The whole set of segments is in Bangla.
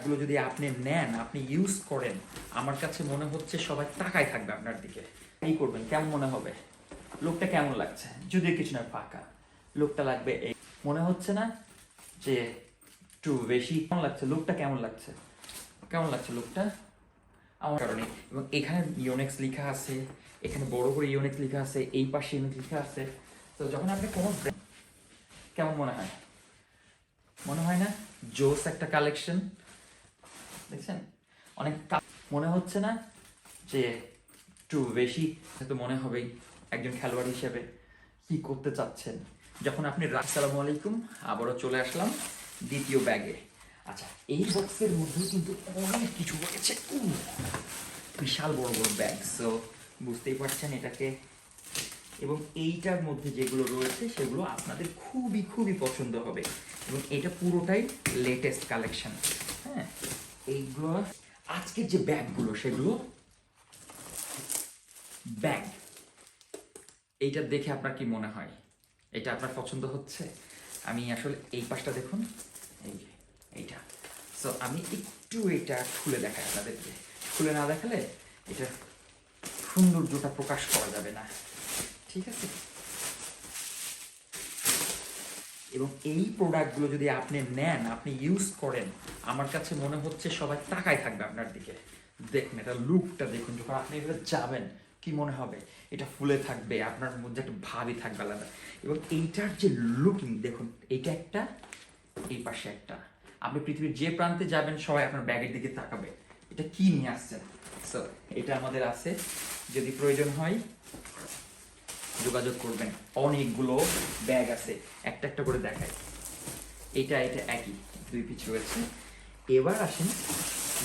এগুলো যদি আপনি নেন, আপনি ইউজ করেন, আমার কাছে মনে হচ্ছে সবাই তাকায় থাকবে আপনার দিকে। এই করবেন, কেমন মনে হবে? লোকটা কেমন লাগছে? যদিও কিছু না, ফাঁকা লোকটা লাগবে। এই মনে হচ্ছে না যে একটু বেশি? কেমন লাগছে লোকটা? কেমন লাগছে? কেমন লাগছে লোকটা? আমার কারণে। এবং এখানে ইউনেক্স লেখা আছে, এখানে বড় করে ইউনেক্স লেখা আছে, এই পাশে ইউনেক্স লেখা আছে। তো যখন আপনি কোনো কেমন মনে হয়? মনে হয় না জোস একটা কালেকশন? দেখছেন অনেক মনে হচ্ছে না যে একটু বেশি? তো মনে হবেই একজন খেলোয়াড় হিসেবে কি করতে চাচ্ছেন যখন আপনি। আসসালামু আলাইকুম, আবারও চলে আসলাম দ্বিতীয় ব্যাগে। আচ্ছা, এই বক্সের মধ্যেও কিন্তু অনেক কিছু রয়েছে, বিশাল বড় বড় ব্যাগ। সো বুঝতেই পারছেন এটাকে। এবং এইটার মধ্যে যেগুলো রয়েছে সেগুলো আপনাদের খুবই খুবই পছন্দ হবে। এবং এটা পুরোটাই লেটেস্ট কালেকশন। হ্যাঁ, এইগুলো আজকের যে ব্যাগগুলো সেগুলো ব্যাগ। এইটা দেখে আপনার কি মনে হয়? এটা আপনার পছন্দ হচ্ছে? আমি আসলে এই পাশটা দেখুন, এই যে এইটা। সো আমি একটু এটা খুলে দেখাই আপনাদেরকে। খুলে না দেখালে এটা সৌন্দর্যটা প্রকাশ করা যাবে না, ঠিক আছে? এবং এই প্রোডাক্টগুলো যদি আপনি নেন, আপনি ইউজ করেন, আমার কাছে মনে হচ্ছে সবাই তাকায় থাকবে আপনার দিকে। দেখুন এটা লুকটা দেখুন, যখন আপনি এগুলো যাবেন কি মনে হবে? এটা ফুলে থাকবে, আপনার মধ্যে একটা ভাবই থাকবে আলাদা। এবং এইটার যে লুকিং দেখুন, এইটা একটা, এই পাশে একটা। আপনি পৃথিবীর যে প্রান্তে যাবেন সবাই আপনার ব্যাগের দিকে তাকাবে, এটা কি নিয়ে আসছেন। সো এটা আমাদের আছে, যদি প্রয়োজন হয় যোগাযোগ করবেন। অনেকগুলো ব্যাগ আছে, একটা একটা করে দেখাই। এটা এটা একই, দুই পিস রয়েছে। এবার আসেন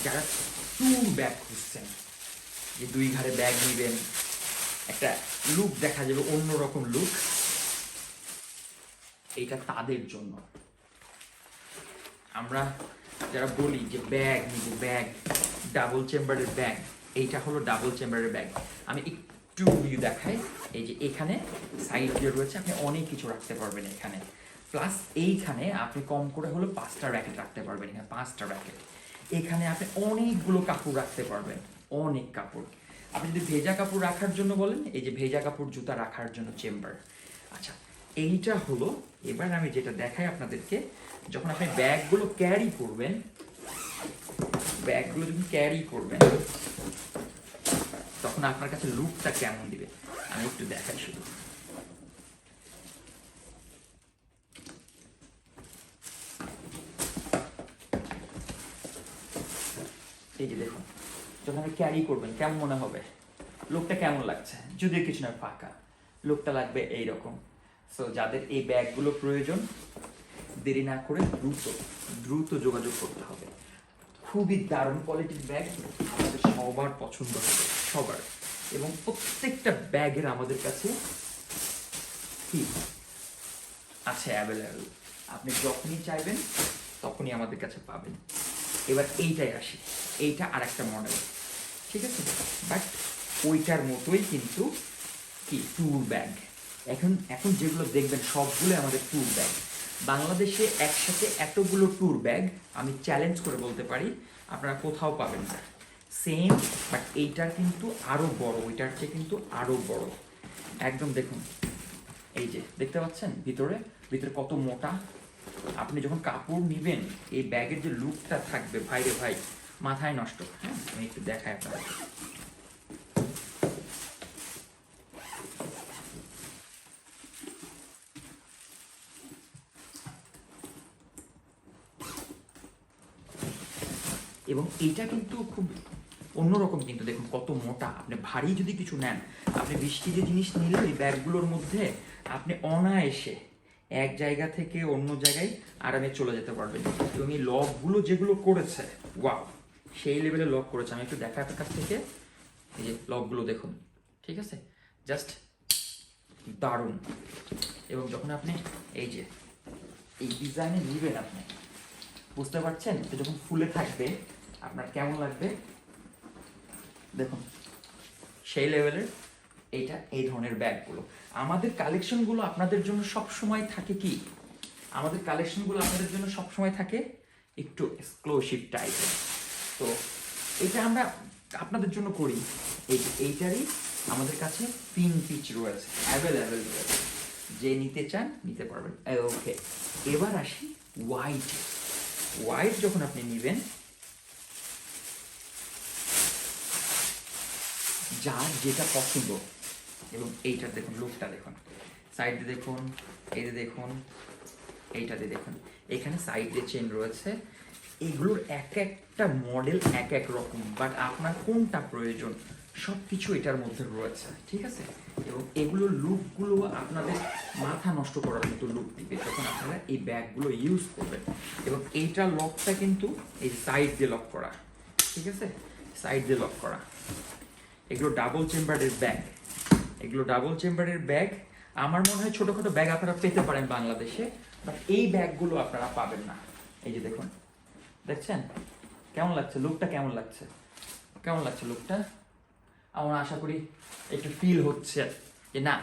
যারা ট্যুর ব্যাগ খুঁজছেন, যে দুই ঘাড়ে ব্যাগ নেবেন, একটা লুক দেখা যাবে, অন্যরকম লুক, এইটা তাদের জন্য। আমরা যারা বলি যে ব্যাগ নিব, ব্যাগ ডাবল চেম্বারের ব্যাগ, এইটা হলো ডাবল চেম্বারের ব্যাগ। আমি একটু ভিউ দেখাই। এই যে এখানে সাইড দিয়ে রয়েছে, আপনি অনেক কিছু রাখতে পারবেন এখানে। প্লাস এইখানে আপনি কম করে হলো 5টা র্যাকেট রাখতে পারবেন, এখানে 5টা র্যাকেট। এখানে আপনি অনেকগুলো কাপড় রাখতে পারবেন, অনেক কাপড়। আপনি যদি ভেজা কাপড় রাখার জন্য বলেন, এই যে ভেজা কাপড় জুতা রাখার জন্য চেম্বার। আচ্ছা, এইটা হলো। এবার আমি যেটা দেখাই আপনাদেরকে, যখন আপনি ব্যাগগুলো ক্যারি করবেন, ব্যাগগুলো যখন ক্যারি করবেন তখন আপনার কাছে লুকটা কেমন দিবে আমি একটু দেখাই শুধু। এই যে দেখুন, যখন আপনি ক্যারি করবেন কেমন মনে হবে? লোকটা কেমন লাগছে? যদিও কিছু না, ফাঁকা লোকটা লাগবে এইরকম। সো যাদের এই ব্যাগগুলো প্রয়োজন, দেরি না করে দ্রুত দ্রুত যোগাযোগ করতে হবে। খুবই দারুণ কোয়ালিটির ব্যাগ, আমাদের সবার পছন্দ হবে, সবার। এবং প্রত্যেকটা ব্যাগের আমাদের কাছে কি আছে অ্যাভেলেবেল, আপনি যখনই চাইবেন তখনই আমাদের কাছে পাবেন। এবার এইটাই আসি, এইটা আর একটা মডেল, ঠিক আছে? বাট ওইটার মতোই কিন্তু কি ট্যুর ব্যাগ। এখন এখন যেগুলো দেখবেন সবগুলো আমাদের ট্যুর ব্যাগ। বাংলাদেশে একসাথে এতগুলো ট্যুর ব্যাগ আমি চ্যালেঞ্জ করে বলতে পারি আপনারা কোথাও পাবেন না। সেম, বাট এইটার কিন্তু আরও বড়, ওইটার চেয়ে কিন্তু আরও বড়। একদম দেখুন, এই যে দেখতে পাচ্ছেন ভিতরে ভিতরে কত মোটা। আপনি যখন কাপড় নিবেন, এই ব্যাগের যে লুকটা থাকবে, ভাই রে ভাই, মাথায় নষ্ট। হ্যাঁ, আমি একটু দেখাই আপনাদের। এবং এটা কিন্তু খুব অন্যরকম, কিন্তু দেখুন কত মোটা। আপনি ভারী যদি কিছু নেন, আপনি 20 কেজি জিনিস নিলে এই ব্যাগগুলোর মধ্যে আপনি অনায়াসে এক জায়গা থেকে অন্য জায়গায় আরামে চলে যেতে পারবেন। এবং এই লকগুলো যেগুলো করেছে, ওয়াও, সেই লেভেলে লক করেছে। আমি একটু দেখাই আপনার কাছ থেকে, এই যে লকগুলো দেখুন, ঠিক আছে? জাস্ট দারুণ। এবং যখন আপনি এই যে এই ডিজাইনে নিবেন, আপনি বুঝতে পারছেন এটা যখন ফুলে থাকবে আপনার কেমন লাগবে দেখুন, সেই লেভেলের। এইটা এই ধরনের ব্যাগগুলো, আমাদের কালেকশনগুলো আপনাদের জন্য সব সময় থাকে কি, আমাদের কালেকশনগুলো আপনাদের জন্য সব সময় থাকে একটু এক্সক্লুসিভ টাইপের। তো এটা আমরা আপনাদের জন্য করি। এইটারই আমাদের কাছে 3 পিচ রয়েছে, অ্যাভেলেবেল রয়েছে, যে নিতে চান নিতে পারবেন। ওকে, এবার আসি হোয়াইট। হোয়াইট যখন আপনি নেবেন, যার যেটা পছন্দ, এবং এইটার দেখুন লুকটা দেখুন, সাইডে দেখুন, এই দেখুন, এইটাতে দেখুন, এখানে সাইডে চেন রয়েছে। এগুলোর এক একটা মডেল এক এক রকম, বাট আপনার কোনটা প্রয়োজন সব কিছু এটার মধ্যে রয়েছে, ঠিক আছে। এবং এগুলোর লুকগুলো আপনাদের মাথা নষ্ট করার মতো লুক দিবে যখন আপনারা এই ব্যাগগুলো ইউজ করবেন। এবং এইটার লকটা কিন্তু এই সাইড দিয়ে লক করা, ঠিক আছে, সাইড দিয়ে লক করা। এগুলো ডাবল চেম্বারের ব্যাগ, এগুলো ডাবল চেম্বারের ব্যাগ। আমার মনে হয় ছোটোখাটো ব্যাগ আপনারা পেতে পারেন বাংলাদেশে, বাট এই ব্যাগগুলো আপনারা পাবেন না। এই যে দেখুন, দেখছেন কেমন লাগছে লুকটা, কেমন লাগছে, কেমন লাগছে লুকটা? আমরা আশা করি একটু ফিল হচ্ছে যে না,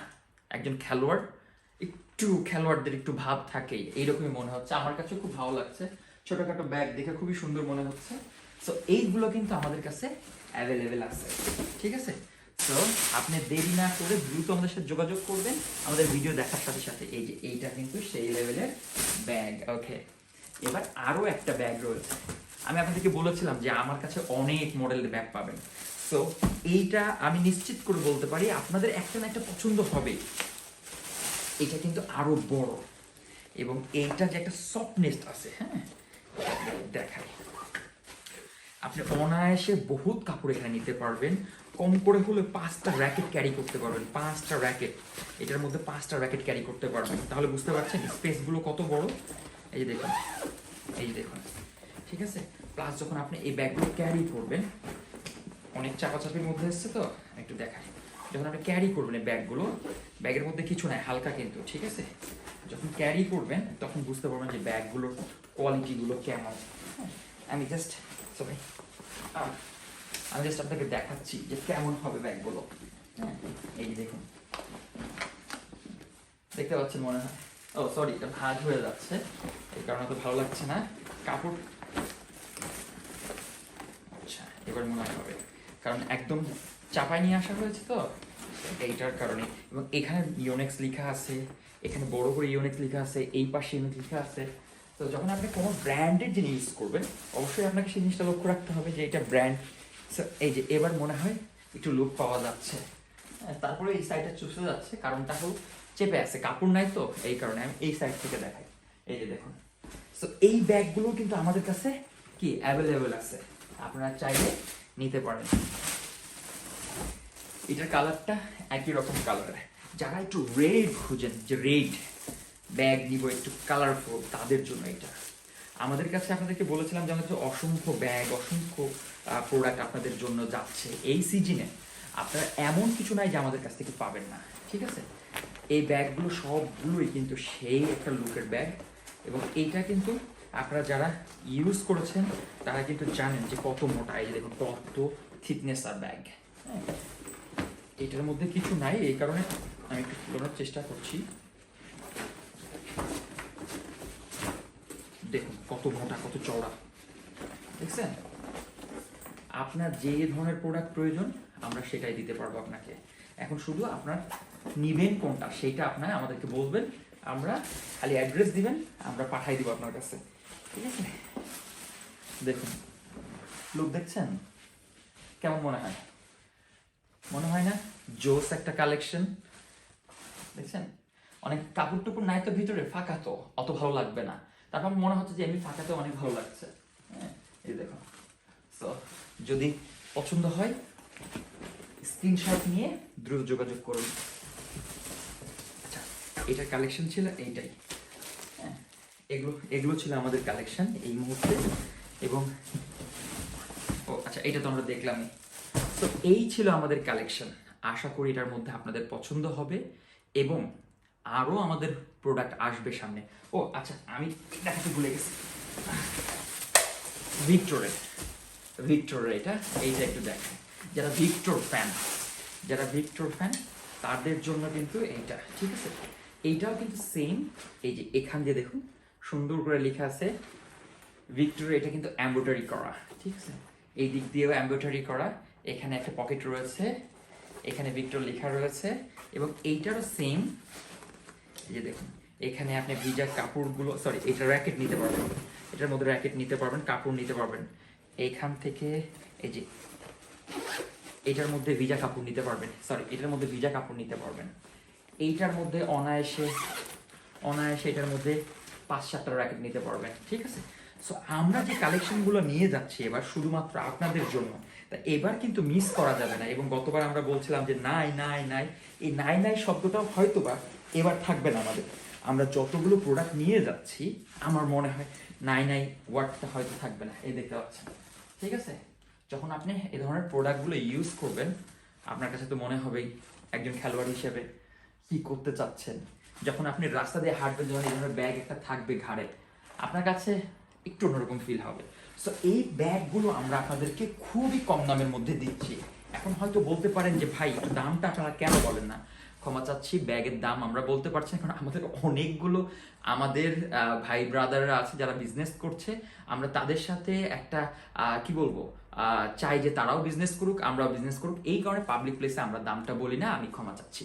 একজন খেলোয়াড়, একটু খেলোয়াড়দের একটু ভাব থাকেই, এইরকমই মনে হচ্ছে। আমার কাছে খুব ভালো লাগছে, ছোটোখাটো ব্যাগ দেখে খুবই সুন্দর মনে হচ্ছে। সো এইগুলো কিন্তু আমাদের কাছে অ্যাভেলেবেল আছে, ঠিক আছে। তো আপনি দেরি না করে দ্রুত আমাদের সাথে যোগাযোগ করবেন আমাদের ভিডিও দেখার সাথে সাথে। এই যে এইটা কিন্তু সেই লেভেলের ব্যাগ। ওকে, এবার আরও একটা ব্যাগ রয়েছে। আমি আপনাদেরকে বলেছিলাম যে আমার কাছে অনেক মডেলের ব্যাগ পাবেন। সো এইটা আমি নিশ্চিত করে বলতে পারি আপনাদের একটা না একটা পছন্দ হবে। এটা কিন্তু আরো বড়, এবং এইটা যে একটা সফটনেস আছে, হ্যাঁ দেখাই, আপনি অনায়াসে বহুত কাপড় এখানে নিতে পারবেন। কম করে হলে 5টা র্যাকেট ক্যারি করতে পারবেন, 5টা র্যাকেট, এটার মধ্যে 5টা র্যাকেট ক্যারি করতে পারবেন। তাহলে বুঝতে পারছেন স্পেসগুলো কত বড়। এই যে দেখুন, এই যে দেখুন, ঠিক আছে। প্লাস যখন আপনি এই ব্যাগগুলো ক্যারি করবেন, অনেক চাপাচাপির মধ্যে এসছে তো একটু দেখাই, যখন আপনি ক্যারি করবেন এই ব্যাগগুলো, ব্যাগের মধ্যে কিছু নাই, হালকা কিন্তু, ঠিক আছে। যখন ক্যারি করবেন তখন বুঝতে পারবেন যে ব্যাগগুলোর কোয়ালিটিগুলো কেমন। আমি জাস্ট সরি আমি জাস্ট আপনাকে দেখাচ্ছি যে কেমন হবে ব্যাগগুলো। হ্যাঁ, এই যে দেখুন, দেখতে পাচ্ছেন মনে হয়। ও সরি, এটা ভাঁজ হয়ে যাচ্ছে, এই কারণে তো ভালো লাগছে না কাপড়। আচ্ছা, এবার মনে হবে, কারণ একদম চাপায় নিয়ে আসা হয়েছে তো এইটার কারণে। এবং এখানে ইউনেক্স লেখা আছে, এখানে বড় করে ইউনেক্স লেখা আছে, এই পাশে ইউনেক্স লেখা আছে। তো যখন আপনি কোনো ব্র্যান্ডের জিনিস ইউজ করবেন, অবশ্যই আপনাকে সেই জিনিসটা লক্ষ্য রাখতে হবে যে এটা ব্র্যান্ড। এই যে এবার মনে হয় একটু লুক পাওয়া যাচ্ছে। তারপরে এই সাইডটা চুষে যাচ্ছে, কারণটা হল চেপে আছে, কাপড় নাই তো, এই কারণে আমি এই সাইড থেকে দেখাই। এই যে দেখুন, সো এই ব্যাগগুলো কিন্তু আমাদের কাছে কি অ্যাভেলেবেল আছে, আপনারা চাইলে নিতে পারেন। এটার কালারটা একই রকম কালার। যারা একটু রেড খুঁজেন, যে রেড ব্যাগ নিব একটু কালারফুল, তাদের জন্য এটা। আমাদের কাছে আপনাদেরকে বলেছিলাম যে আমাদের অসংখ্য ব্যাগ, অসংখ্য প্রোডাক্ট আপনাদের জন্য যাচ্ছে এই সিজনে। আপনারা এমন কিছু নাই যে আমাদের কাছ থেকে পাবেন না, ঠিক আছে। এই ব্যাগগুলো সবগুলোই কিন্তু সেই একটা লুকের ব্যাগ। এবং এইটা কিন্তু আপনারা যারা ইউজ করেছেন তারা কিন্তু জানেন যে কত মোটা, এই যে দেখুন কত থিকনেস আর ব্যাগ। হ্যাঁ, এটার মধ্যে কিছু নাই, এই কারণে আমি একটু খোলানোর চেষ্টা করছি। দেখুন কত মোটা, কত চওড়া, দেখছেন। আপনার যে ধরনের প্রোডাক্ট প্রয়োজন আমরা সেটাই দিতে পারবো আপনাকে। এখন শুধু আপনার নিবেন কোনটা সেইটা আপনার আমাদেরকে বলবেন, আমরা খালি অ্যাড্রেস দিবেন, আমরা পাঠাই দিব আপনার কাছে, ঠিক আছে। দেখুন লুক দেখছেন কেমন মনে হয়, মনে হয় না জোস একটা কালেকশন? দেখছেন অনেক কাপড় টুকুর নাই তো ভিতরে, ফাঁকা তো অত ভালো লাগবে না, তারপর মনে হচ্ছে যে এমনি ফাঁকাতে অনেক ভালো লাগছে। হ্যাঁ, এই দেখো। সো যদি পছন্দ হয় স্ক্রিনশট নিয়ে দ্রুত যোগাযোগ করুন। আচ্ছা, এটার কালেকশন ছিল এইটাই। হ্যাঁ, এগুলো ছিল আমাদের কালেকশন এই মুহূর্তে। এবং ও আচ্ছা, এটা তো আমরা দেখলামই। তো এই ছিল আমাদের কালেকশন। আশা করি এটার মধ্যে আপনাদের পছন্দ হবে, এবং আরও আমাদের প্রোডাক্ট আসবে সামনে। ও আচ্ছা, আমি দেখাতে ভুলে গেছি, ভিক্টরের এটা, এইটা একটু দেখেন। যারা ভিক্টর ফ্যান তাদের জন্য কিন্তু এইটা, ঠিক আছে। এইটাও কিন্তু সেম, এই যে এখান দিয়ে দেখুন সুন্দর করে লেখা আছে ভিক্টর এটা কিন্তু এমব্রয়ডারি করা, ঠিক আছে, এই দিক দিয়েও এমব্রয়ডারি করা, এখানে একটা পকেট রয়েছে, এখানে ভিক্টর লেখা রয়েছে, এবং এইটারও সেম। এই যে দেখুন, এখানে আপনি ভিজা কাপড়গুলো, সরি এটা র্যাকেট নিতে পারবেন, এটার মধ্যে র্যাকেট নিতে পারবেন, কাপড় নিতে পারবেন এইখান থেকে। এই যে এটার মধ্যে ভিজা কাপড় নিতে পারবেন, সরি এটার মধ্যে ভিজা কাপড় নিতে পারবেন, এইটার মধ্যে অনায়াসে অনায়াসে এটার মধ্যে 5-7টা র্যাকেট নিতে পারবেন, ঠিক আছে। সো আমরা যে কালেকশনগুলো নিয়ে যাচ্ছি এবার শুধুমাত্র আপনাদের জন্য, তা এবার কিন্তু মিস করা যাবে না। এবং গতবার আমরা বলছিলাম যে নাই নাই নাই, এই নাই নাই শব্দটাও হয়তোবা এবার থাকবে না আমাদের। আমরা যতগুলো প্রোডাক্ট নিয়ে যাচ্ছি আমার মনে হয় নাই নাই ওয়ার্ডটা হয়তো থাকবে না, এই দেখতে পাচ্ছেন, ঠিক আছে। যখন আপনি এই ধরনের প্রোডাক্টগুলো ইউজ করবেন আপনার কাছে তো মনে হবেই একজন খেলোয়াড় হিসেবে কি করতে চাচ্ছেন। যখন আপনি রাস্তা দিয়ে হাঁটবেন, যখন এই ধরনের ব্যাগ একটা থাকবে ঘাড়ে, আপনার কাছে একটু অন্যরকম ফিল হবে। সো এই ব্যাগগুলো আমরা আপনাদেরকে খুবই কম দামের মধ্যে দিচ্ছি। এখন হয়তো বলতে পারেন যে ভাই একটু দামটা আপনারা কেন বলেন না, ক্ষমা চাচ্ছি, ব্যাগের দাম আমরা বলতে পারছি না কারণ আমাদের অনেকগুলো আমাদের ভাই ব্রাদাররা আছে যারা বিজনেস করছে, আমরা তাদের সাথে একটা কি বলবো চাই যে তারাও বিজনেস করুক আমরাও বিজনেস করুক, এই কারণে পাবলিক প্লেসে আমরা দামটা বলি না, আমি ক্ষমা চাচ্ছি।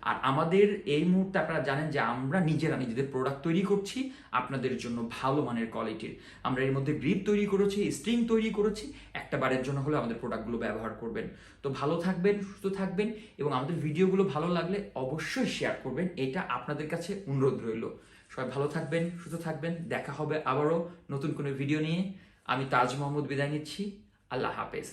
আর আমাদের এই মুহূর্তে আপনারা জানেন যে আমরা নিজেরা নিজেদের প্রোডাক্ট তৈরি করছি আপনাদের জন্য ভালো মানের কোয়ালিটির। আমরা এর মধ্যে গ্রিপ তৈরি করেছি, স্ট্রিং তৈরি করেছি, একটা বারের জন্য হলে আমাদের প্রোডাক্টগুলো ব্যবহার করবেন। তো ভালো থাকবেন, সুস্থ থাকবেন, এবং আমাদের ভিডিওগুলো ভালো লাগলে অবশ্যই শেয়ার করবেন, এটা আপনাদের কাছে অনুরোধ রইল। সবাই ভালো থাকবেন, সুস্থ থাকবেন, দেখা হবে আবারও নতুন কোনো ভিডিও নিয়ে। আমি তাজ মোহাম্মদ বিদায় নিচ্ছি, আল্লাহ হাফেজ।